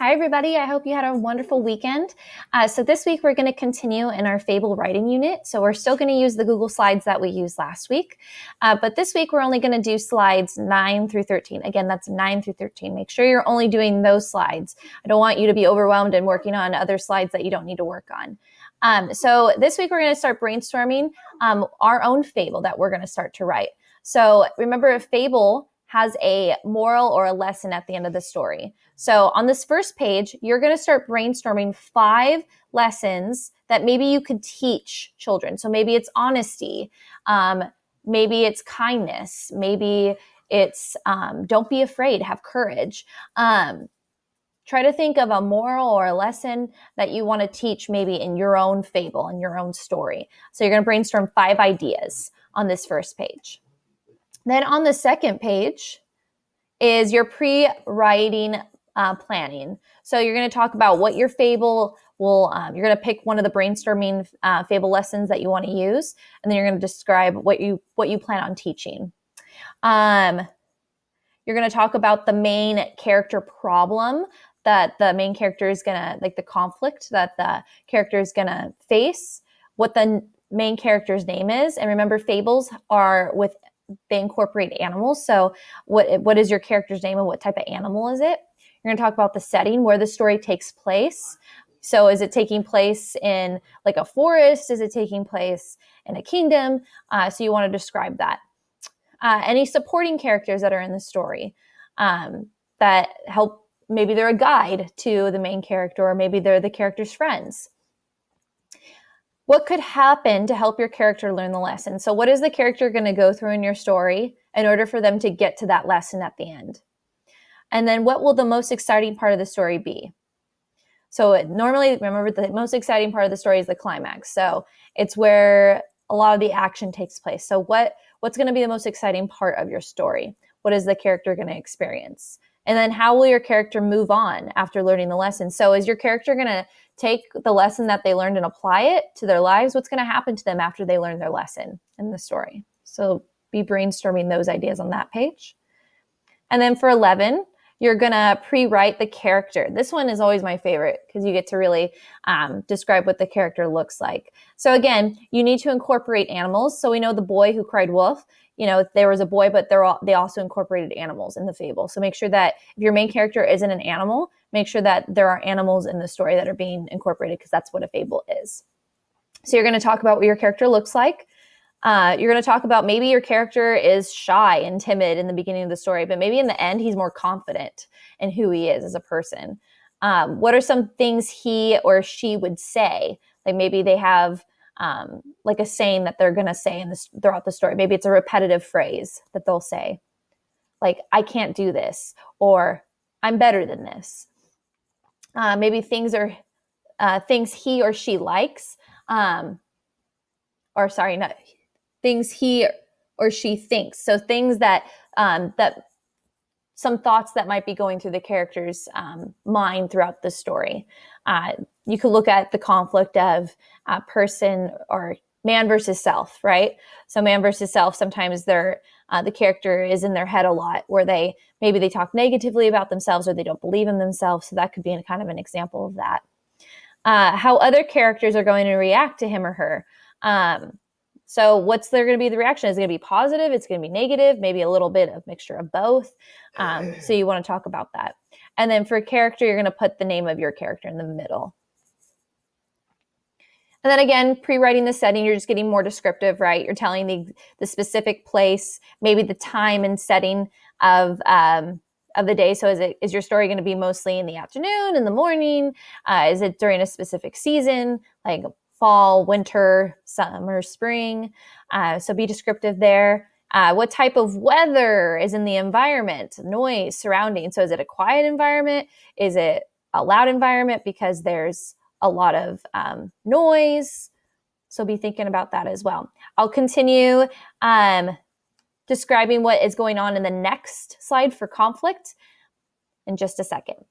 Hi, everybody. I hope you had a wonderful weekend. So this week we're going to continue in our Fable writing unit. So we're still going to use the Google Slides that we used last week. But this week we're only going to do slides 9 through 13. Again, that's 9 through 13. Make sure you're only doing those slides. I don't want you to be overwhelmed and working on other slides that you don't need to work on. So this week we're going to start brainstorming our own Fable that we're going to start to write. So remember, a Fable has a moral or a lesson at the end of the story. So on this first page, you're going to start brainstorming 5 lessons that maybe you could teach children. So maybe it's honesty, maybe it's kindness, maybe it's don't be afraid, have courage. Try to think of a moral or a lesson that you want to teach maybe in your own fable, in your own story. So you're going to brainstorm 5 ideas on this first page. Then on the second page is your pre-writing planning. So you're going to talk about what your fable will, you're going to pick one of the brainstorming fable lessons that you want to use, and then you're going to describe what you plan on teaching. You're going to talk about the main character problem that the main character is going to, like the conflict that the character is going to face, what the main character's name is. And remember, fables they incorporate animals. So what is your character's name and what type of animal is it? You're going to talk about the setting, where the story takes place. So is it taking place in like a forest? Is it taking place in a kingdom? So you want to describe that. Any supporting characters that are in the story that help, maybe they're a guide to the main character, or maybe they're the character's friends. What could happen to help your character learn the lesson? So what is the character going to go through in your story in order for them to get to that lesson at the end? And then what will the most exciting part of the story be? So normally, remember, the most exciting part of the story is the climax. So it's where a lot of the action takes place. So what's going to be the most exciting part of your story? What is the character going to experience? And then how will your character move on after learning the lesson? So is your character going to take the lesson that they learned and apply it to their lives? What's going to happen to them after they learn their lesson in the story? So be brainstorming those ideas on that page. And then for 11, you're going to pre-write the character. This one is always my favorite because you get to really describe what the character looks like. So again, you need to incorporate animals. So we know the boy who cried wolf, there was a boy, but they also incorporated animals in the fable. So make sure that if your main character isn't an animal, make sure that there are animals in the story that are being incorporated, because that's what a fable is. So you're going to talk about what your character looks like. You're going to talk about maybe your character is shy and timid in the beginning of the story, but maybe in the end, he's more confident in who he is as a person. What are some things he or she would say? Like maybe they have like a saying that they're going to say throughout the story. Maybe it's a repetitive phrase that they'll say, like, I can't do this, or I'm better than this. Maybe things he or she likes, things he or she thinks. So things that some thoughts that might be going through the character's mind throughout the story. You could look at the conflict of person or man versus self, right? So man versus self, sometimes the character is in their head a lot, where maybe they talk negatively about themselves, or they don't believe in themselves. So that could be kind of an example of that. How other characters are going to react to him or her. So what's there going to be the reaction? Is it going to be positive? It's going to be negative, maybe a little bit of mixture of both. So you want to talk about that. And then for a character, you're going to put the name of your character in the middle. And then again, pre-writing the setting, you're just getting more descriptive, right? You're telling the specific place, maybe the time and setting of the day. So is your story going to be mostly in the afternoon, in the morning? Is it during a specific season, like fall, winter, summer, spring? So be descriptive there. What type of weather is in the environment, noise, surrounding? So is it a quiet environment? Is it a loud environment because there's a lot of noise? So be thinking about that as well. I'll continue describing what is going on in the next slide for conflict in just a second.